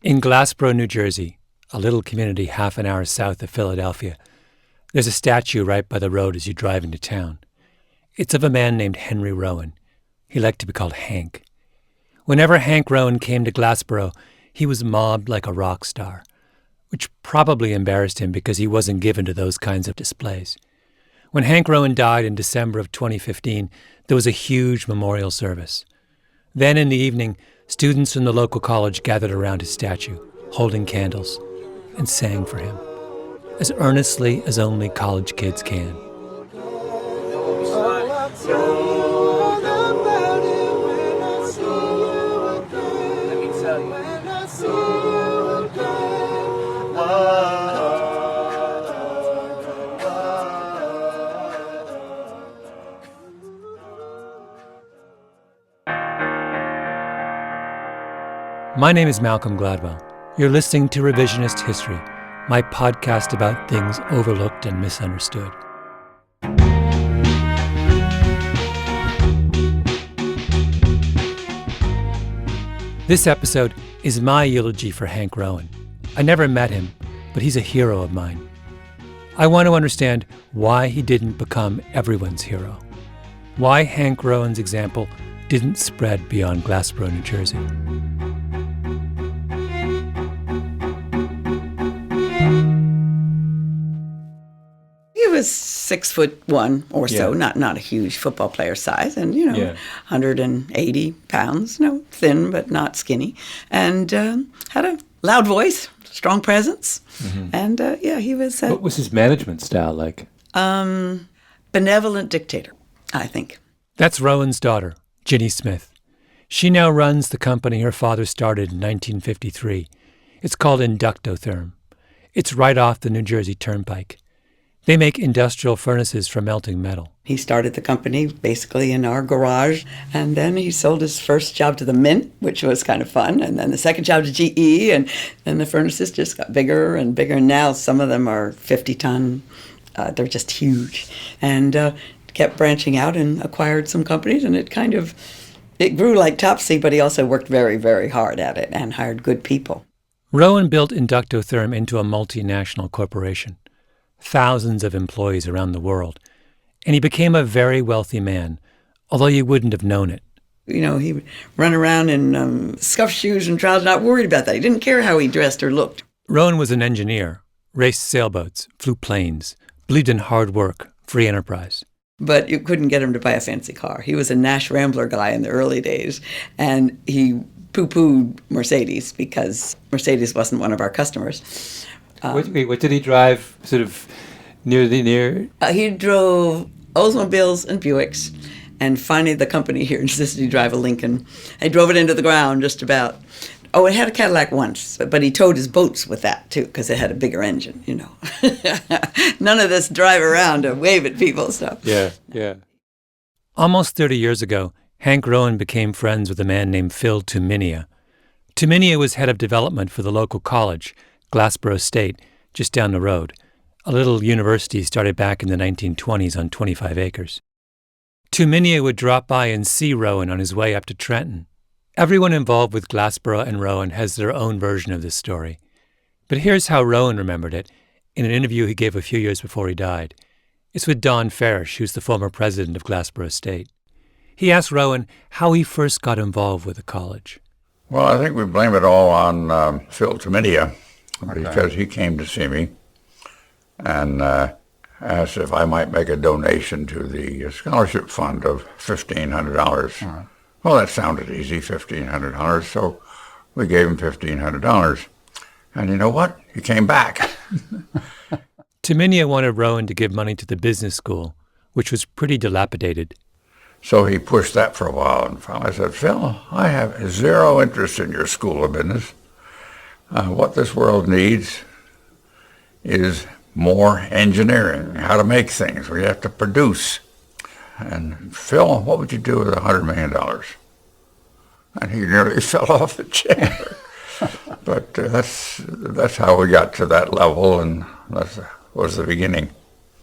In Glassboro, New Jersey, a little community half an hour south of Philadelphia, there's a statue right by the road as you drive into town. It's of a man named Henry Rowan. He liked to be called Hank. Whenever Hank Rowan came to Glassboro, he was mobbed like a rock star, which probably embarrassed him because he wasn't given to those kinds of displays. When Hank Rowan died in December of 2015, there was a huge memorial service. Then in the evening, students from the local college gathered around his statue, holding candles, and sang for him, as earnestly as only college kids can. My name is Malcolm Gladwell. You're listening to Revisionist History, my podcast about things overlooked and misunderstood. This episode is my eulogy for Hank Rowan. I never met him, but he's a hero of mine. I want to understand why he didn't become everyone's hero. Why Hank Rowan's example didn't spread beyond Glassboro, New Jersey. He was 6'1" or so, not a huge football player size, and 180 pounds, thin but not skinny, and had a loud voice, strong presence, and he was. What was his management style like? Benevolent dictator, I think. That's Rowan's daughter, Ginny Smith. She now runs the company her father started in 1953. It's called Inductotherm. It's right off the New Jersey Turnpike. They make industrial furnaces for melting metal. He started the company basically in our garage, and then he sold his first job to the Mint, which was kind of fun, and then the second job to GE, and then the furnaces just got bigger and bigger, and now some of them are 50-ton. They're just huge, and kept branching out and acquired some companies, and it grew like Topsy, but he also worked very, very hard at it and hired good people. Rowan built Inductotherm into a multinational corporation. Thousands of employees around the world, and he became a very wealthy man, although you wouldn't have known it. He would run around in scuffed shoes and trousers, not worried about that. He didn't care how he dressed or looked. Rowan was an engineer, raced sailboats, flew planes, believed in hard work, free enterprise. But you couldn't get him to buy a fancy car. He was a Nash Rambler guy in the early days, and he poo-pooed Mercedes because Mercedes wasn't one of our customers. What did he drive sort of near? He drove Oldsmobiles and Buicks, and finally the company here insisted he drive a Lincoln. He drove it into the ground just about. Oh, it had a Cadillac once, but he towed his boats with that, too, because it had a bigger engine, None of this drive around to wave at people stuff. Yeah. Almost 30 years ago, Hank Rowan became friends with a man named Phil Tuminia. Tuminia was head of development for the local college, Glassboro State, just down the road, a little university started back in the 1920s on 25 acres. Tuminia would drop by and see Rowan on his way up to Trenton. Everyone involved with Glassboro and Rowan has their own version of this story. But here's how Rowan remembered it in an interview he gave a few years before he died. It's with Don Farish, who's the former president of Glassboro State. He asked Rowan how he first got involved with the college. Well, I think we blame it all on Phil Tuminia. Because he came to see me and asked if I might make a donation to the scholarship fund of $1,500. Right. Well, that sounded easy, $1,500, so we gave him $1,500. And you know what? He came back. Tuminia wanted Rowan to give money to the business school, which was pretty dilapidated. So he pushed that for a while, and finally I said, Phil, I have zero interest in your school of business. What this world needs is more engineering, how to make things. We have to produce. And Phil, what would you do with $100 million? And he nearly fell off the chair. But that's how we got to that level, and that was the beginning.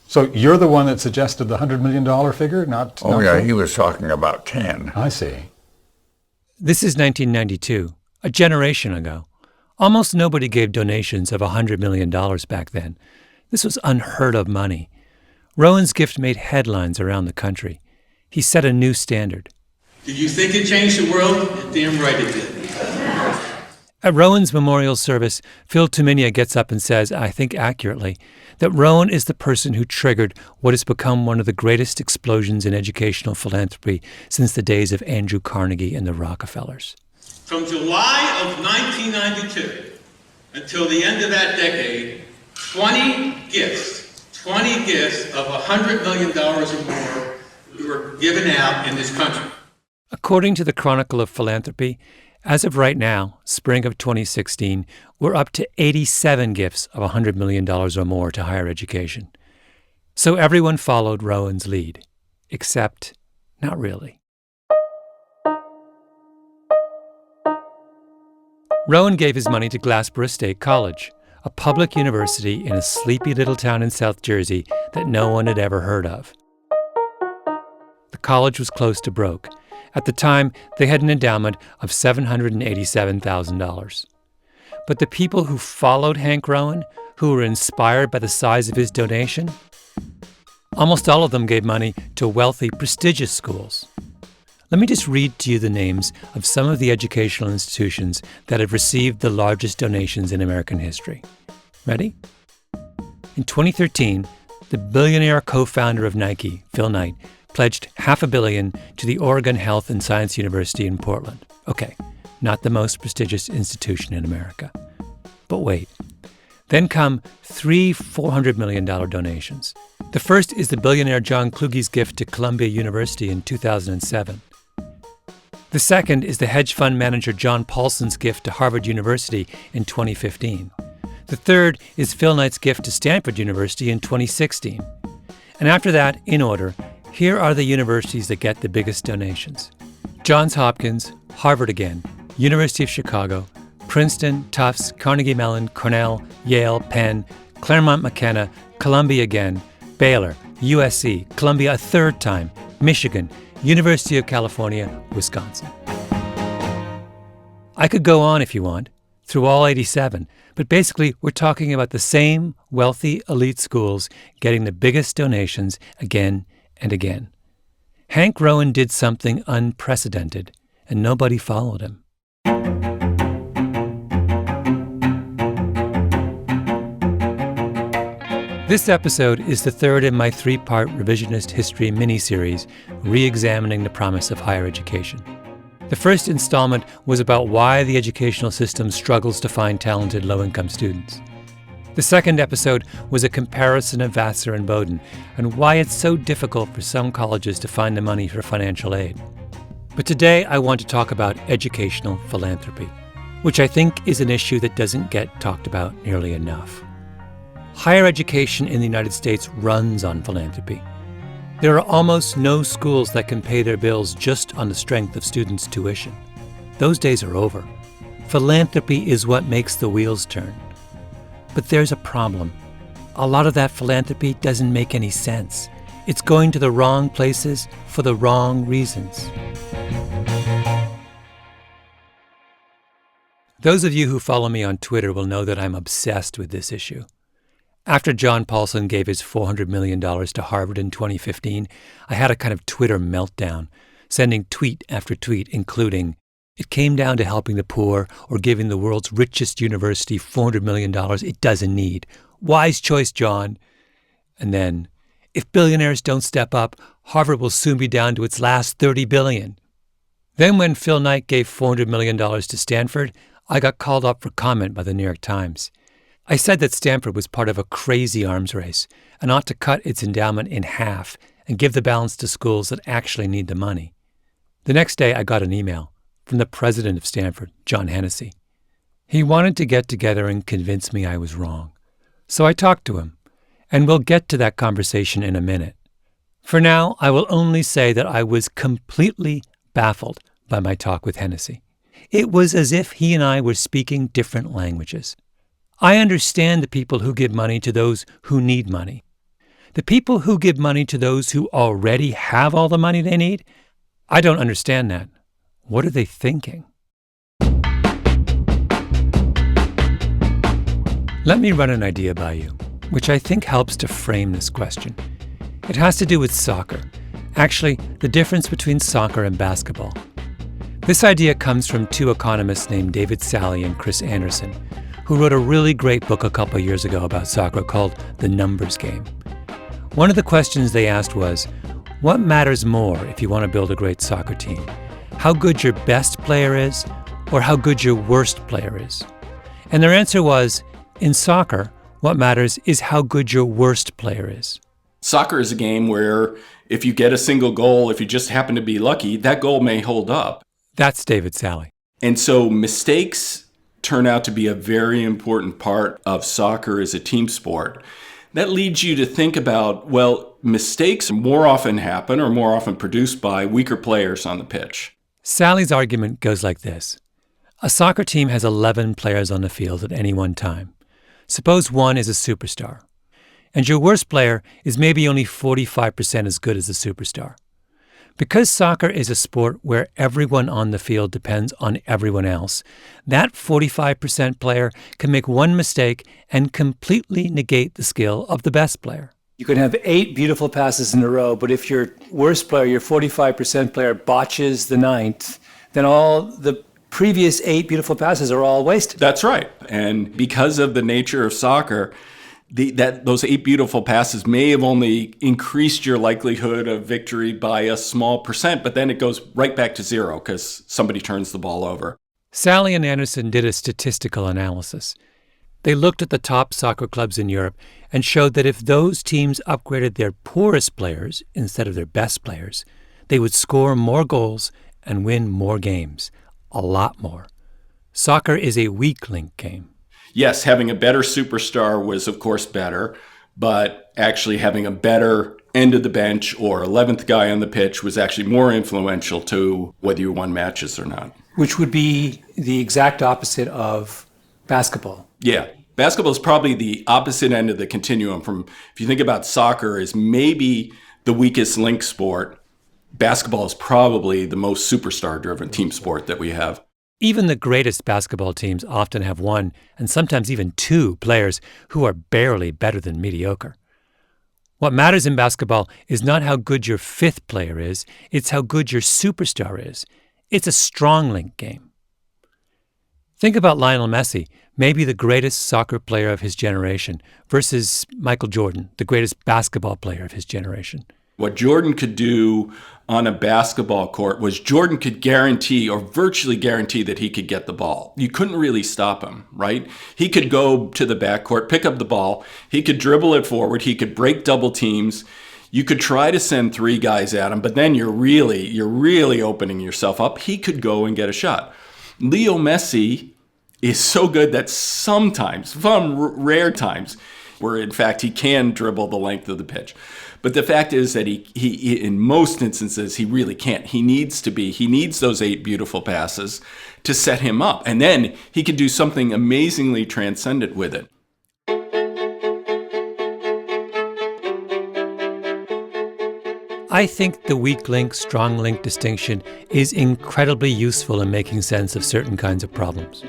So you're the one that suggested the $100 million figure, not... Oh, yeah, he was talking about 10. I see. This is 1992, a generation ago. Almost nobody gave donations of $100 million back then. This was unheard of money. Rowan's gift made headlines around the country. He set a new standard. Did you think it changed the world? You're damn right it did. At Rowan's memorial service, Phil Tuminia gets up and says, I think accurately, that Rowan is the person who triggered what has become one of the greatest explosions in educational philanthropy since the days of Andrew Carnegie and the Rockefellers. From July of 1992 until the end of that decade, 20 gifts of $100 million or more were given out in this country. According to the Chronicle of Philanthropy, as of right now, spring of 2016, we're up to 87 gifts of $100 million or more to higher education. So everyone followed Rowan's lead, except not really. Rowan gave his money to Glassboro State College, a public university in a sleepy little town in South Jersey that no one had ever heard of. The college was close to broke. At the time, they had an endowment of $787,000. But the people who followed Hank Rowan, who were inspired by the size of his donation, almost all of them gave money to wealthy, prestigious schools. Let me just read to you the names of some of the educational institutions that have received the largest donations in American history. Ready? In 2013, the billionaire co-founder of Nike, Phil Knight, pledged $500 million to the Oregon Health and Science University in Portland. Okay, not the most prestigious institution in America. But wait. Then come three $400 million donations. The first is the billionaire John Kluge's gift to Columbia University in 2007. The second is the hedge fund manager John Paulson's gift to Harvard University in 2015. The third is Phil Knight's gift to Stanford University in 2016. And after that, in order, here are the universities that get the biggest donations: Johns Hopkins, Harvard again, University of Chicago, Princeton, Tufts, Carnegie Mellon, Cornell, Yale, Penn, Claremont McKenna, Columbia again, Baylor, USC, Columbia a third time, Michigan, University of California, Wisconsin. I could go on if you want, through all 87, but basically we're talking about the same wealthy elite schools getting the biggest donations again and again. Hank Rowan did something unprecedented, and nobody followed him. This episode is the third in my three-part revisionist history mini-series, re-examining the promise of higher education. The first installment was about why the educational system struggles to find talented low-income students. The second episode was a comparison of Vassar and Bowdoin and why it's so difficult for some colleges to find the money for financial aid. But today I want to talk about educational philanthropy, which I think is an issue that doesn't get talked about nearly enough. Higher education in the United States runs on philanthropy. There are almost no schools that can pay their bills just on the strength of students' tuition. Those days are over. Philanthropy is what makes the wheels turn. But there's a problem. A lot of that philanthropy doesn't make any sense. It's going to the wrong places for the wrong reasons. Those of you who follow me on Twitter will know that I'm obsessed with this issue. After John Paulson gave his $400 million to Harvard in 2015, I had a kind of Twitter meltdown, sending tweet after tweet, including, "It came down to helping the poor or giving the world's richest university $400 million it doesn't need. Wise choice, John." And then, "If billionaires don't step up, Harvard will soon be down to its last $30 billion. Then when Phil Knight gave $400 million to Stanford, I got called up for comment by the New York Times. I said that Stanford was part of a crazy arms race and ought to cut its endowment in half and give the balance to schools that actually need the money. The next day, I got an email from the president of Stanford, John Hennessy. He wanted to get together and convince me I was wrong. So I talked to him, and we'll get to that conversation in a minute. For now, I will only say that I was completely baffled by my talk with Hennessy. It was as if he and I were speaking different languages. I understand the people who give money to those who need money. The people who give money to those who already have all the money they need, I don't understand that. What are they thinking? Let me run an idea by you, which I think helps to frame this question. It has to do with soccer. Actually, the difference between soccer and basketball. This idea comes from two economists named David Sally and Chris Anderson, who wrote a really great book a couple years ago about soccer called The Numbers Game. One of the questions they asked was, what matters more if you want to build a great soccer team? How good your best player is, or how good your worst player is? And their answer was, in soccer, what matters is how good your worst player is. Soccer is a game where if you get a single goal, if you just happen to be lucky, that goal may hold up. That's David Sally. And so mistakes turn out to be a very important part of soccer as a team sport. That leads you to think about, well, mistakes more often happen or more often produced by weaker players on the pitch. Sally's argument goes like this. A soccer team has 11 players on the field at any one time. Suppose one is a superstar, and your worst player is maybe only 45% as good as the superstar. Because soccer is a sport where everyone on the field depends on everyone else, that 45% player can make one mistake and completely negate the skill of the best player. You can have 8 beautiful passes in a row, but if your worst player, your 45% player, botches the 9th, then all the previous 8 beautiful passes are all wasted. That's right. And because of the nature of soccer, those 8 beautiful passes may have only increased your likelihood of victory by a small percent, but then it goes right back to zero because somebody turns the ball over. Sally and Anderson did a statistical analysis. They looked at the top soccer clubs in Europe and showed that if those teams upgraded their poorest players instead of their best players, they would score more goals and win more games. A lot more. Soccer is a weak link game. Yes, having a better superstar was, of course, better, but actually having a better end of the bench or 11th guy on the pitch was actually more influential to whether you won matches or not. Which would be the exact opposite of basketball. Yeah. Basketball is probably the opposite end of the continuum from, if you think about soccer as maybe the weakest link sport, basketball is probably the most superstar-driven team sport that we have. Even the greatest basketball teams often have one, and sometimes even 2 players who are barely better than mediocre. What matters in basketball is not how good your 5th player is, it's how good your superstar is. It's a strong link game. Think about Lionel Messi, maybe the greatest soccer player of his generation, versus Michael Jordan, the greatest basketball player of his generation. What Jordan could do on a basketball court was Jordan could guarantee or virtually guarantee that he could get the ball. You couldn't really stop him, right? He could go to the backcourt, pick up the ball. He could dribble it forward. He could break double teams. You could try to send 3 guys at him, but then you're really opening yourself up. He could go and get a shot. Leo Messi is so good that sometimes, some rare times, where in fact he can dribble the length of the pitch. But the fact is that he in most instances, he really can't. He needs those 8 beautiful passes to set him up. And then he could do something amazingly transcendent with it. I think the weak link, strong link distinction is incredibly useful in making sense of certain kinds of problems.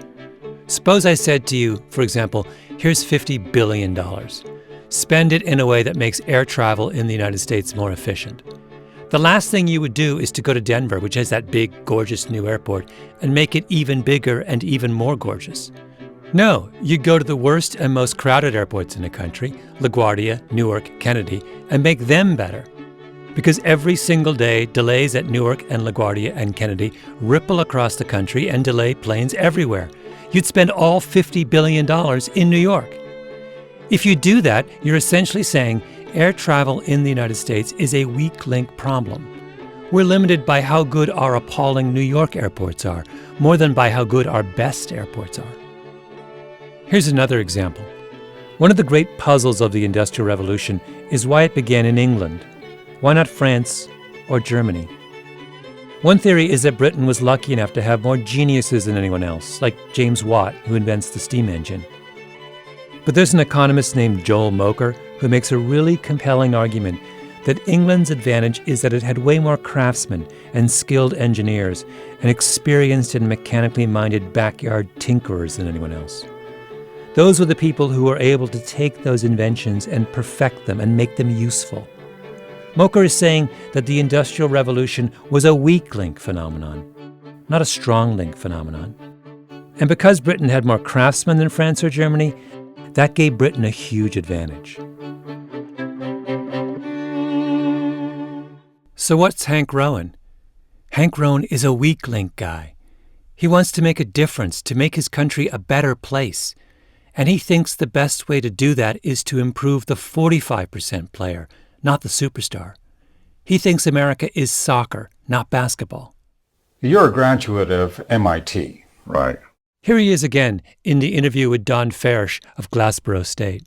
Suppose I said to you, for example, here's $50 billion. Spend it in a way that makes air travel in the United States more efficient. The last thing you would do is to go to Denver, which has that big, gorgeous new airport, and make it even bigger and even more gorgeous. No, you'd go to the worst and most crowded airports in the country, LaGuardia, Newark, Kennedy, and make them better. Because every single day, delays at Newark and LaGuardia and Kennedy ripple across the country and delay planes everywhere. You'd spend all $50 billion in New York. If you do that, you're essentially saying air travel in the United States is a weak link problem. We're limited by how good our appalling New York airports are, more than by how good our best airports are. Here's another example. One of the great puzzles of the Industrial Revolution is why it began in England. Why not France or Germany? One theory is that Britain was lucky enough to have more geniuses than anyone else, like James Watt, who invents the steam engine. But there's an economist named Joel Mocher who makes a really compelling argument that England's advantage is that it had way more craftsmen and skilled engineers and experienced and mechanically minded backyard tinkerers than anyone else. Those were the people who were able to take those inventions and perfect them and make them useful. Moker is saying that the Industrial Revolution was a weak link phenomenon, not a strong link phenomenon. And because Britain had more craftsmen than France or Germany, that gave Britain a huge advantage. So what's Hank Rowan? Hank Rowan is a weak link guy. He wants to make a difference, to make his country a better place. And he thinks the best way to do that is to improve the 45% player, not the superstar. He thinks America is soccer, not basketball. You're a graduate of MIT. Right. Here he is again in the interview with Don Farish of Glassboro State.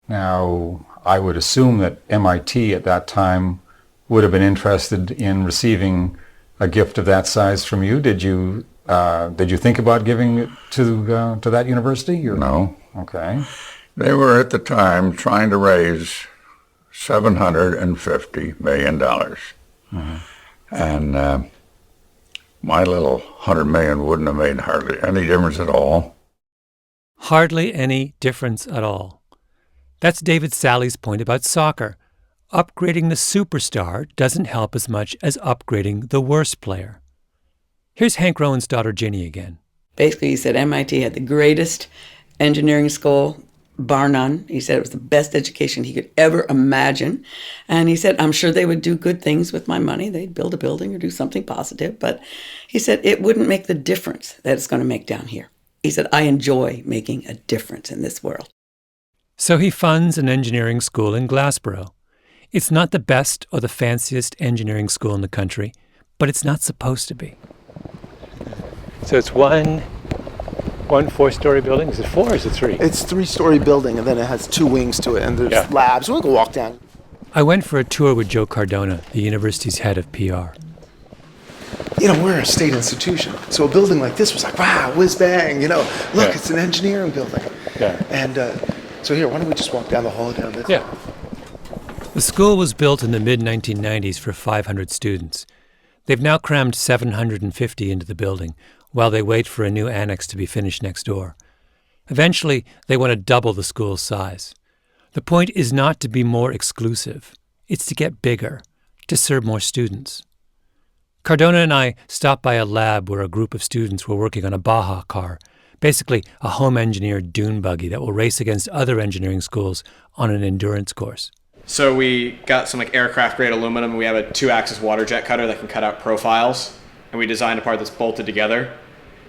Now, I would assume that MIT at that time would have been interested in receiving a gift of that size from you. Did you think about giving it to that university? Or? No. Okay. They were at the time trying to raise $750 million. Mm-hmm. And my little $100 million wouldn't have made hardly any difference at all. Hardly any difference at all. That's David Sally's point about soccer. Upgrading the superstar doesn't help as much as upgrading the worst player. Here's Hank Rowan's daughter Ginny again. Basically, he said MIT had the greatest engineering school, bar none. He said it was the best education he could ever imagine. And he said, I'm sure they would do good things with my money. They'd build a building or do something positive. But he said it wouldn't make the difference that it's going to make down here. He said, I enjoy making a difference in this world. So he funds an engineering school in Glassboro. It's not the best or the fanciest engineering school in the country, but it's not supposed to be. So it's one 4-story building? Is it 4 or is it 3? It's a 3-story building, and then it has 2 wings to it, and there's labs. We'll go walk down. I went for a tour with Joe Cardona, the university's head of PR. You know, we're a state institution, so a building like this was like, wow, whiz bang, look, it's an engineering building. Yeah. And so here, why don't we just walk down the hall down this? Yeah. The school was built in the mid-1990s for 500 students. They've now crammed 750 into the building, while they wait for a new annex to be finished next door. Eventually, they want to double the school's size. The point is not to be more exclusive. It's to get bigger, to serve more students. Cardona and I stopped by a lab where a group of students were working on a Baja car, basically a home-engineered dune buggy that will race against other engineering schools on an endurance course. So we got some aircraft-grade aluminum, and we have a 2-axis water jet cutter that can cut out profiles, and we designed a part that's bolted together.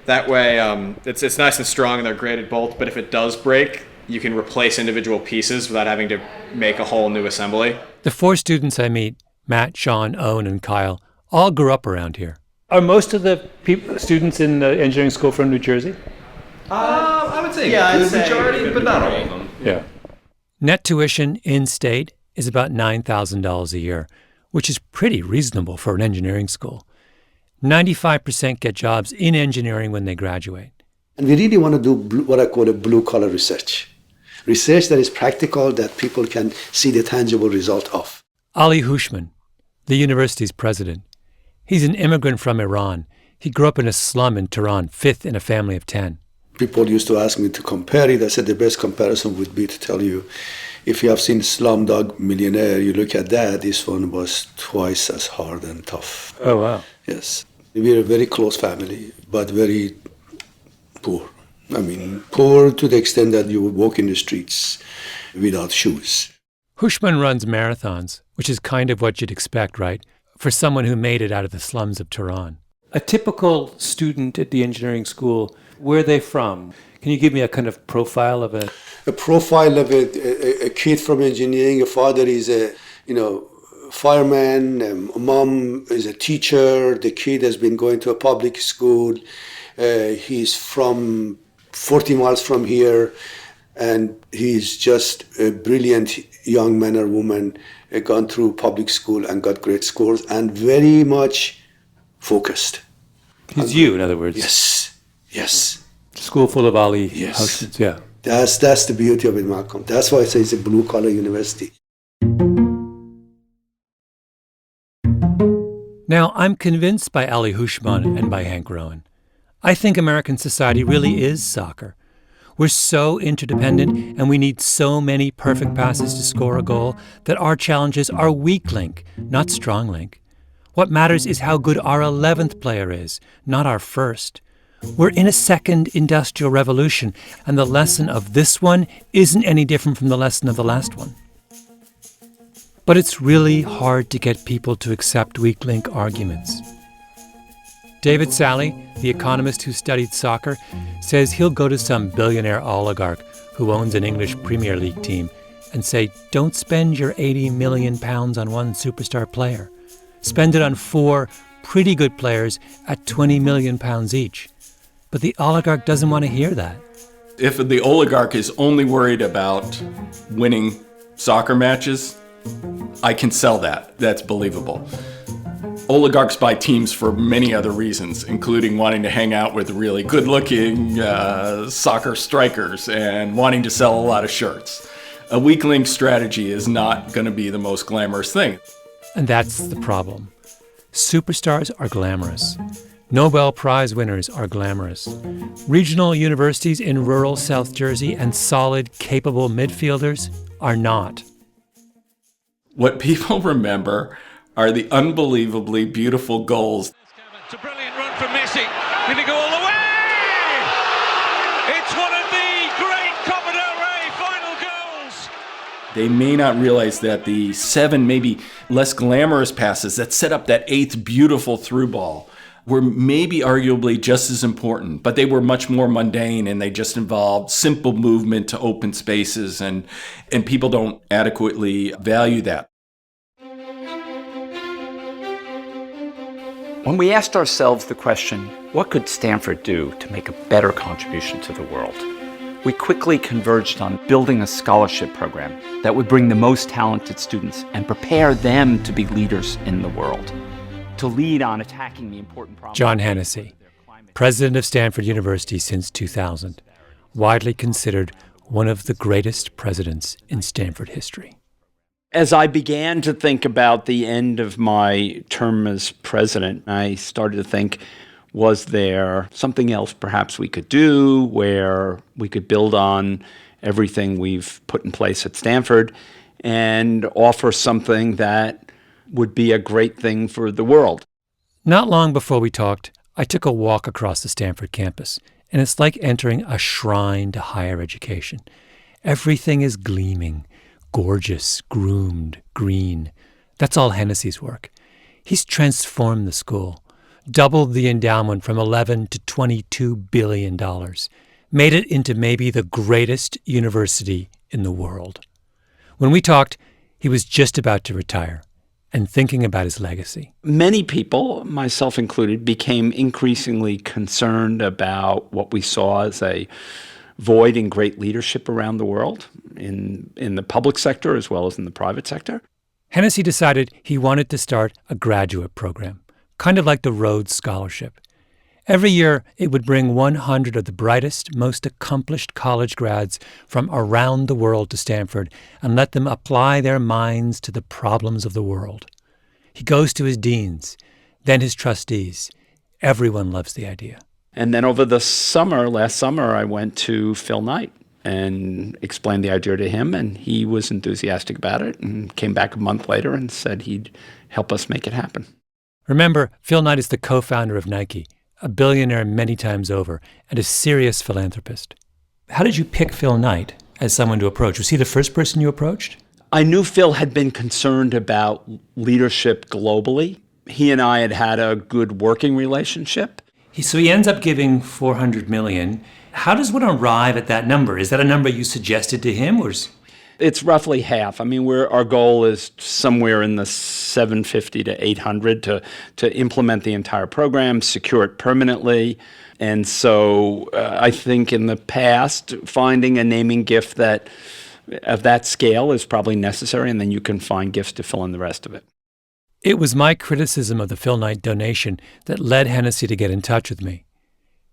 That way, it's nice and strong, and they're graded bolts, but if it does break, you can replace individual pieces without having to make a whole new assembly. The 4 students I meet, Matt, Sean, Owen, and Kyle, all grew up around here. Are most of the students in the engineering school from New Jersey? I would say a good majority, but not all of them. Yeah. Net tuition in-state is about $9,000 a year, which is pretty reasonable for an engineering school. 95% get jobs in engineering when they graduate. And we really want to do what I call a blue-collar research. Research that is practical, that people can see the tangible result of. Ali Hushman, the university's president. He's an immigrant from Iran. He grew up in a slum in Tehran, 5th in a family of 10. People used to ask me to compare it. I said the best comparison would be to tell you, if you have seen Slumdog Millionaire, you look at that, this one was twice as hard and tough. Oh, wow. Yes. We're a very close family, but very poor. I mean, poor to the extent that you would walk in the streets without shoes. Hushman runs marathons, which is kind of what you'd expect, right, for someone who made it out of the slums of Tehran. A typical student at the engineering school, where are they from? Can you give me a kind of profile of a profile of a kid from engineering? A father is a, fireman, mom is a teacher, the kid has been going to a public school, he's from 40 miles from here, and he's just a brilliant young man or woman, gone through public school and got great scores and very much focused. He's you, in other words. Yes. School full of Ali. Yes. Houses, yeah. That's the beauty of it, Malcolm. That's why I say it's a blue-collar university. Now, I'm convinced by Ali Hushman and by Hank Rowan. I think American society really is soccer. We're so interdependent and we need so many perfect passes to score a goal that our challenges are weak link, not strong link. What matters is how good our 11th player is, not our first. We're in a second industrial revolution, and the lesson of this one isn't any different from the lesson of the last one. But it's really hard to get people to accept weak link arguments. David Sally, the economist who studied soccer, says he'll go to some billionaire oligarch who owns an English Premier League team and say, don't spend your £80 million on one superstar player. Spend it on 4 pretty good players at £20 million each. But the oligarch doesn't want to hear that. If the oligarch is only worried about winning soccer matches, I can sell that. That's believable. Oligarchs buy teams for many other reasons, including wanting to hang out with really good-looking soccer strikers and wanting to sell a lot of shirts. A weak link strategy is not going to be the most glamorous thing. And that's the problem. Superstars are glamorous. Nobel Prize winners are glamorous. Regional universities in rural South Jersey and solid, capable midfielders are not. What people remember are the unbelievably beautiful goals. It's a brilliant run from Messi. Did it go all the way? It's one of the great Copa del Rey final goals. They may not realize that the 7 maybe less glamorous passes that set up that 8th beautiful through ball were maybe arguably just as important, but they were much more mundane and they just involved simple movement to open spaces, and people don't adequately value that. When we asked ourselves the question, what could Stanford do to make a better contribution to the world? We quickly converged on building a scholarship program that would bring the most talented students and prepare them to be leaders in the world, to lead on attacking the important problems. John Hennessy, president of Stanford University since 2000, widely considered one of the greatest presidents in Stanford history. As I began to think about the end of my term as president, I started to think, was there something else perhaps we could do where we could build on everything we've put in place at Stanford and offer something that would be a great thing for the world? Not long before we talked, I took a walk across the Stanford campus, and it's like entering a shrine to higher education. Everything is gleaming, gorgeous, groomed, green. That's all Hennessy's work. He's transformed the school, doubled the endowment from $11 to $22 billion, made it into maybe the greatest university in the world. When we talked, he was just about to retire and thinking about his legacy. Many people, myself included, became increasingly concerned about what we saw as a void in great leadership around the world, in the public sector as well as in the private sector. Hennessy decided he wanted to start a graduate program, kind of like the Rhodes Scholarship. Every year, it would bring 100 of the brightest, most accomplished college grads from around the world to Stanford and let them apply their minds to the problems of the world. He goes to his deans, then his trustees. Everyone loves the idea. And then over the summer, last summer, I went to Phil Knight and explained the idea to him, and he was enthusiastic about it and came back a month later and said he'd help us make it happen. Remember, Phil Knight is the co-founder of Nike, a billionaire many times over, and a serious philanthropist. How did you pick Phil Knight as someone to approach? Was he the first person you approached? I knew Phil had been concerned about leadership globally. He and I had had a good working relationship. So he ends up giving $400 million. How does one arrive at that number? Is that a number you suggested to him, or? It's roughly half. I mean, our goal is somewhere in the 750 to 800 to implement the entire program, secure it permanently. And so I think in the past, finding a naming gift that of that scale is probably necessary, and then you can find gifts to fill in the rest of it. It was my criticism of the Phil Knight donation that led Hennessy to get in touch with me.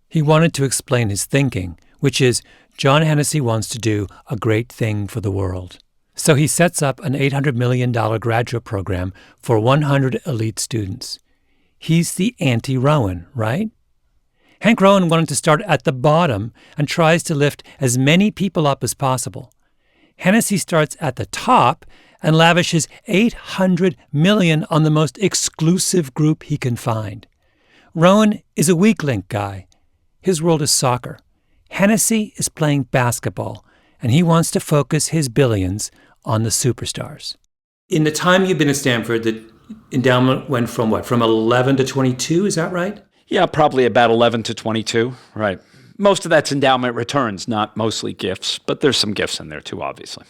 He wanted to explain his thinking, which is John Hennessy wants to do a great thing for the world. So he sets up an $800 million graduate program for 100 elite students. He's the anti-Rowan, right? Hank Rowan wanted to start at the bottom and tries to lift as many people up as possible. Hennessy starts at the top and lavishes $800 million on the most exclusive group he can find. Rowan is a weak link guy. His world is soccer. Hennessy is playing basketball, and he wants to focus his billions on the superstars. In the time you've been at Stanford, the endowment went from what? From 11 to 22, is that right? Yeah, probably about 11 to 22, right. Most of that's endowment returns, not mostly gifts, but there's some gifts in there too, obviously.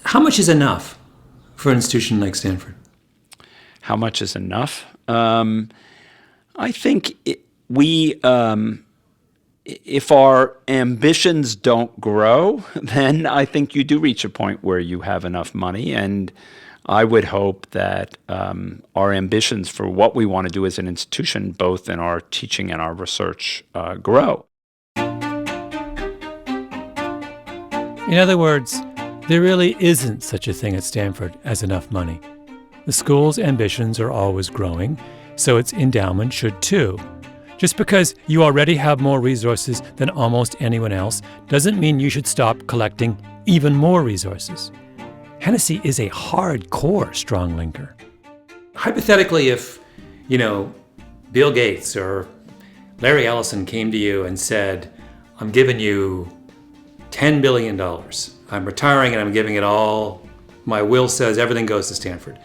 How much is enough for an institution like Stanford? How much is enough? I think if our ambitions don't grow, then I think you do reach a point where you have enough money. And I would hope that our ambitions for what we want to do as an institution, both in our teaching and our research, grow. In other words, there really isn't such a thing at Stanford as enough money. The school's ambitions are always growing, so its endowment should too. Just because you already have more resources than almost anyone else doesn't mean you should stop collecting even more resources. Hennessy is a hardcore strong linker. Hypothetically, if, Bill Gates or Larry Ellison came to you and said, I'm giving you $10 billion. I'm retiring and I'm giving it all. My will says everything goes to Stanford.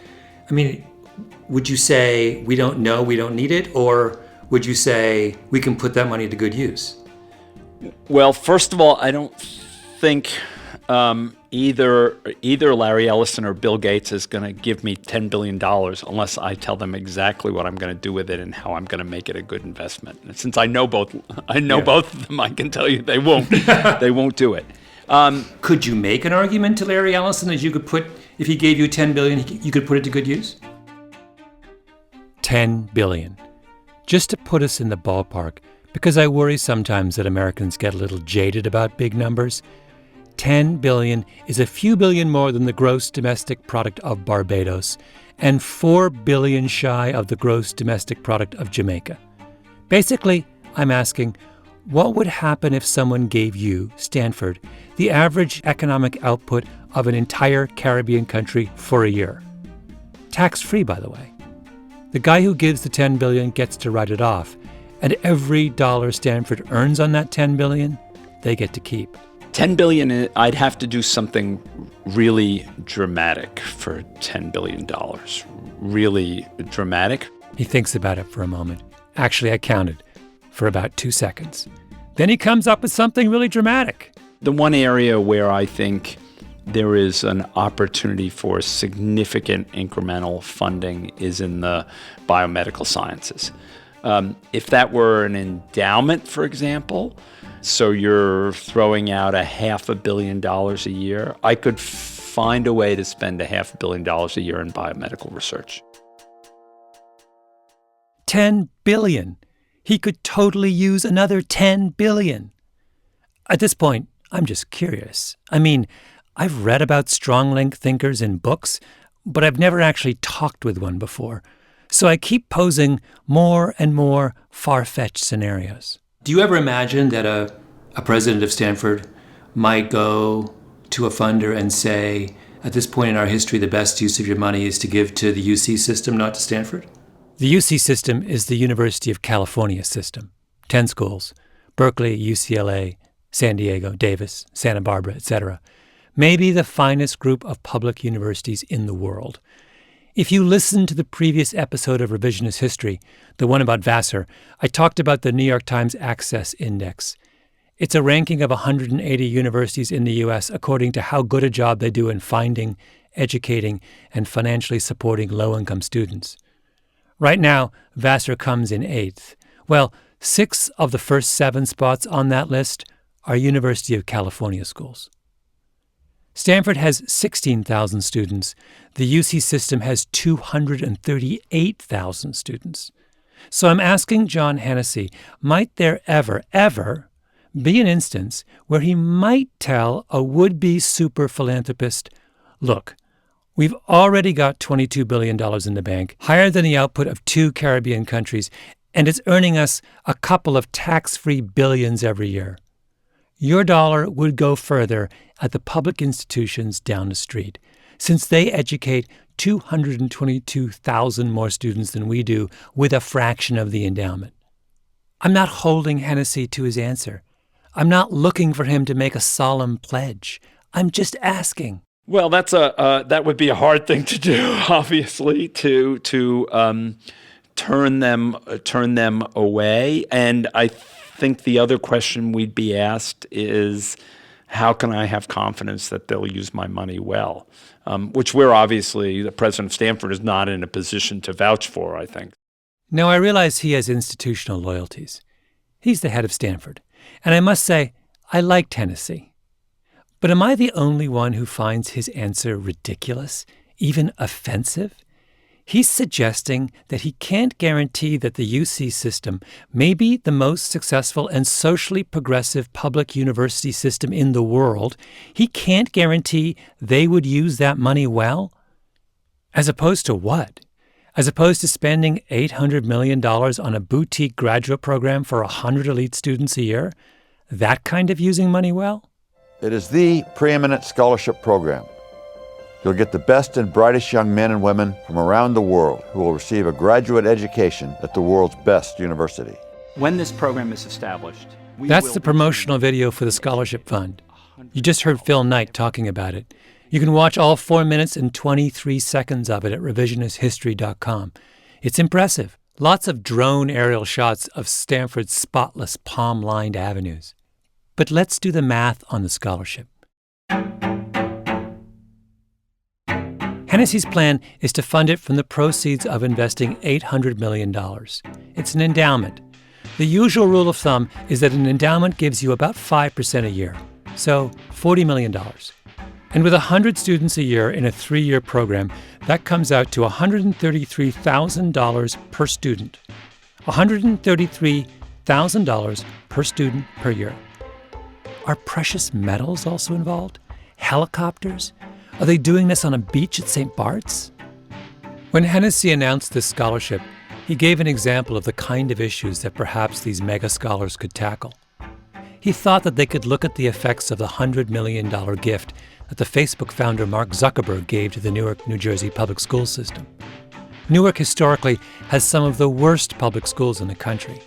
Would you say, we don't know, we don't need it? Or would you say, we can put that money to good use? Well, first of all, I don't think either Larry Ellison or Bill Gates is going to give me $10 billion unless I tell them exactly what I'm going to do with it and how I'm going to make it a good investment. And since I know both of them, I can tell you they won't. They won't do it. Could you make an argument to Larry Ellison that you could put, if he gave you $10 billion, you could put it to good use? $10 billion. Just to put us in the ballpark, because I worry sometimes that Americans get a little jaded about big numbers, $10 billion is a few billion more than the gross domestic product of Barbados and $4 billion shy of the gross domestic product of Jamaica. Basically, I'm asking, what would happen if someone gave you, Stanford, the average economic output of an entire Caribbean country for a year? Tax-free, by the way. The guy who gives the $10 billion gets to write it off, and every dollar Stanford earns on that $10 billion, they get to keep. $10 billion, I'd have to do something really dramatic for $10 billion. Really dramatic. He thinks about it for a moment. Actually, I counted for about 2 seconds. Then he comes up with something really dramatic. The one area where I think there is an opportunity for significant incremental funding is in the biomedical sciences. If that were an endowment, for example, so you're throwing out $500 million a year, I could find a way to spend $500 million a year in biomedical research. $10 billion. He could totally use another $10 billion. At this point, I'm just curious. I've read about strong-link thinkers in books, but I've never actually talked with one before. So I keep posing more and more far-fetched scenarios. Do you ever imagine that a president of Stanford might go to a funder and say, at this point in our history, the best use of your money is to give to the UC system, not to Stanford? The UC system is the University of California system. 10 schools: Berkeley, UCLA, San Diego, Davis, Santa Barbara, etc. Maybe the finest group of public universities in the world. If you listen to the previous episode of Revisionist History, the one about Vassar, I talked about the New York Times Access Index. It's a ranking of 180 universities in the U.S. according to how good a job they do in finding, educating, and financially supporting low-income students. Right now, Vassar comes in 8th. Well, 6 of the first 7 spots on that list are University of California schools. Stanford has 16,000 students. The UC system has 238,000 students. So I'm asking John Hennessy, might there ever be an instance where he might tell a would-be super philanthropist, look, we've already got $22 billion in the bank, higher than the output of 2 Caribbean countries, and it's earning us a couple of tax-free billions every year. Your dollar would go further at the public institutions down the street, since they educate 222,000 more students than we do with a fraction of the endowment. I'm not holding Hennessy to his answer. I'm not looking for him to make a solemn pledge. I'm just asking. Well, that would be a hard thing to do, obviously, to turn them away. And I think the other question we'd be asked is, how can I have confidence that they'll use my money well? Which the president of Stanford is not in a position to vouch for, I think. Now, I realize he has institutional loyalties. He's the head of Stanford. And I must say, I like Hennessy. But am I the only one who finds his answer ridiculous, even offensive? He's suggesting that he can't guarantee that the UC system may be the most successful and socially progressive public university system in the world. He can't guarantee they would use that money well? As opposed to what? As opposed to spending $800 million on a boutique graduate program for 100 elite students a year? That kind of using money well? It is the preeminent scholarship program. You'll get the best and brightest young men and women from around the world who will receive a graduate education at the world's best university. When this program is established, that's the promotional video for the Scholarship Fund. You just heard Phil Knight talking about it. You can watch all 4 minutes and 23 seconds of it at revisionisthistory.com. It's impressive. Lots of drone aerial shots of Stanford's spotless, palm-lined avenues. But let's do the math on the scholarship. Hennessy's plan is to fund it from the proceeds of investing $800 million. It's an endowment. The usual rule of thumb is that an endowment gives you about 5% a year, so $40 million. And with 100 students a year in a 3-year program, that comes out to $133,000 per student. $133,000 per student per year. Are precious metals also involved? Helicopters? Are they doing this on a beach at St. Bart's? When Hennessy announced this scholarship, he gave an example of the kind of issues that perhaps these mega scholars could tackle. He thought that they could look at the effects of the $100 million gift that the Facebook founder Mark Zuckerberg gave to the Newark, New Jersey public school system. Newark historically has some of the worst public schools in the country.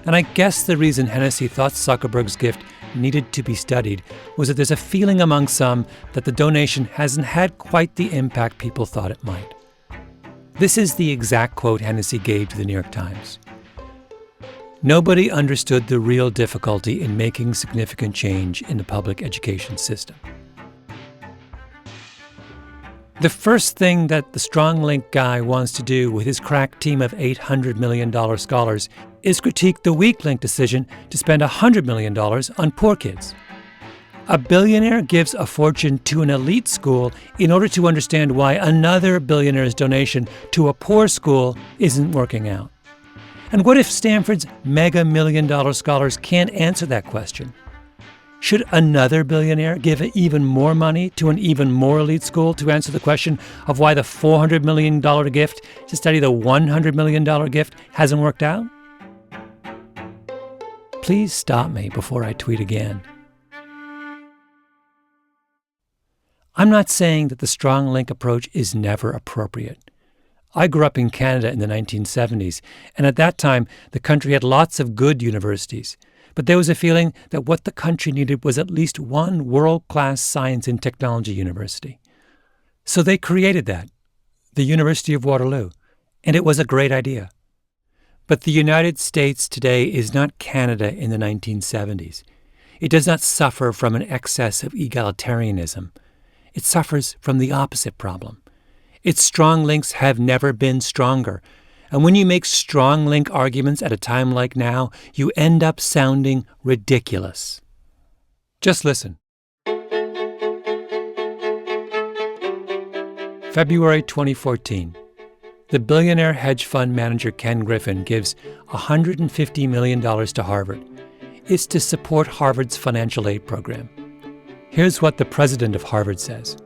And I guess the reason Hennessy thought Zuckerberg's gift needed to be studied was that there's a feeling among some that the donation hasn't had quite the impact people thought it might. This is the exact quote Hennessy gave to the New York Times. Nobody understood the real difficulty in making significant change in the public education system. The first thing that the Strong Link guy wants to do with his crack team of $800 million scholars is critique the weak link decision to spend $100 million on poor kids. A billionaire gives a fortune to an elite school in order to understand why another billionaire's donation to a poor school isn't working out. And what if Stanford's mega million-dollar scholars can't answer that question? Should another billionaire give even more money to an even more elite school to answer the question of why the $400 million gift to study the $100 million gift hasn't worked out? Please stop me before I tweet again. I'm not saying that the strong link approach is never appropriate. I grew up in Canada in the 1970s, and at that time, the country had lots of good universities. But there was a feeling that what the country needed was at least one world-class science and technology university. So they created that, the University of Waterloo, and it was a great idea. But the United States today is not Canada in the 1970s. It does not suffer from an excess of egalitarianism. It suffers from the opposite problem. Its strong links have never been stronger. And when you make strong link arguments at a time like now, you end up sounding ridiculous. Just listen. February 2014. The billionaire hedge fund manager Ken Griffin gives $150 million to Harvard. It's to support Harvard's financial aid program. Here's what the president of Harvard says.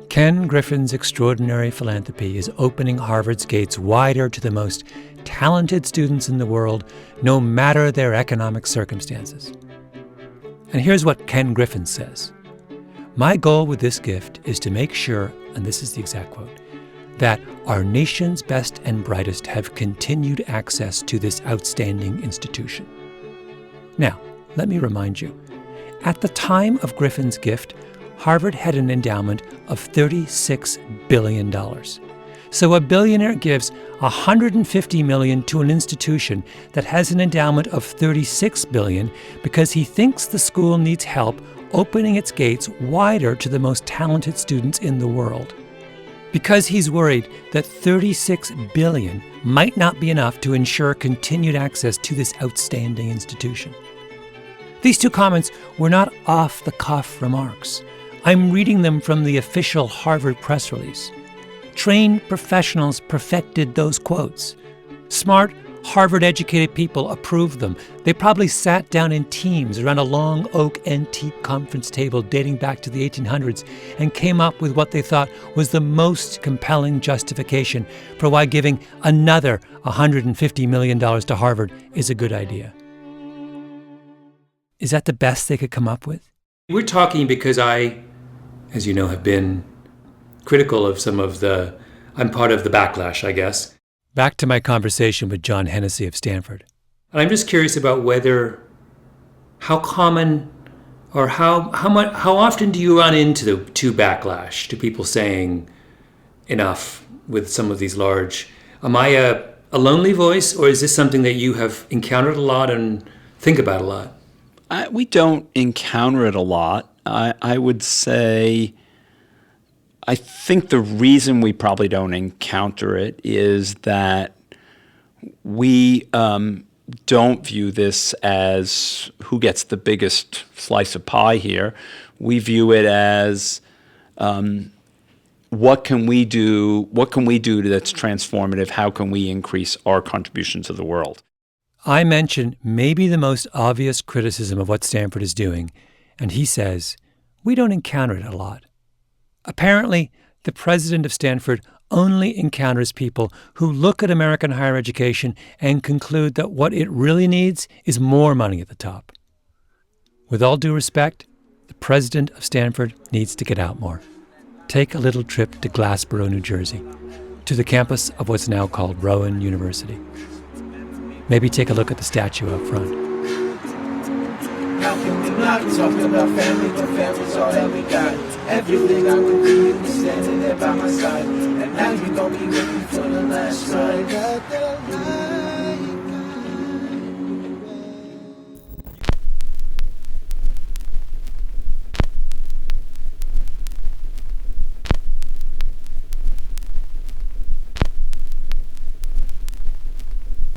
Ken Griffin's extraordinary philanthropy is opening Harvard's gates wider to the most talented students in the world, no matter their economic circumstances. And here's what Ken Griffin says. My goal with this gift is to make sure, and this is the exact quote, that our nation's best and brightest have continued access to this outstanding institution. Now, let me remind you, at the time of Griffin's gift, Harvard had an endowment of $36 billion. So a billionaire gives $150 million to an institution that has an endowment of $36 billion because he thinks the school needs help opening its gates wider to the most talented students in the world. Because he's worried that $36 billion might not be enough to ensure continued access to this outstanding institution. These two comments were not off-the-cuff remarks. I'm reading them from the official Harvard press release. Trained professionals perfected those quotes. Smart, Harvard-educated people approved them. They probably sat down in teams around a long oak antique conference table dating back to the 1800s and came up with what they thought was the most compelling justification for why giving another $150 million to Harvard is a good idea. Is that the best they could come up with? We're talking because I, as you know, have been critical of I'm part of the backlash, I guess. Back to my conversation with John Hennessy of Stanford. And I'm just curious about how common or how often do you run into backlash, to people saying enough with some of these large, am I a lonely voice, or is this something that you have encountered a lot and think about a lot? We don't encounter it a lot. I would say, I think the reason we probably don't encounter it is that we don't view this as who gets the biggest slice of pie here. We view it as what can we do that's transformative? How can we increase our contribution to the world? I mentioned maybe the most obvious criticism of what Stanford is doing, and he says, we don't encounter it a lot. Apparently, the president of Stanford only encounters people who look at American higher education and conclude that what it really needs is more money at the top. With all due respect, the president of Stanford needs to get out more. Take a little trip to Glassboro, New Jersey, to the campus of what's now called Rowan University. Maybe take a look at the statue up front. How can we not talk about family when family's all that we got? Everything I would do, you were standing there by my side. And now you're gonna be with me for the last ride.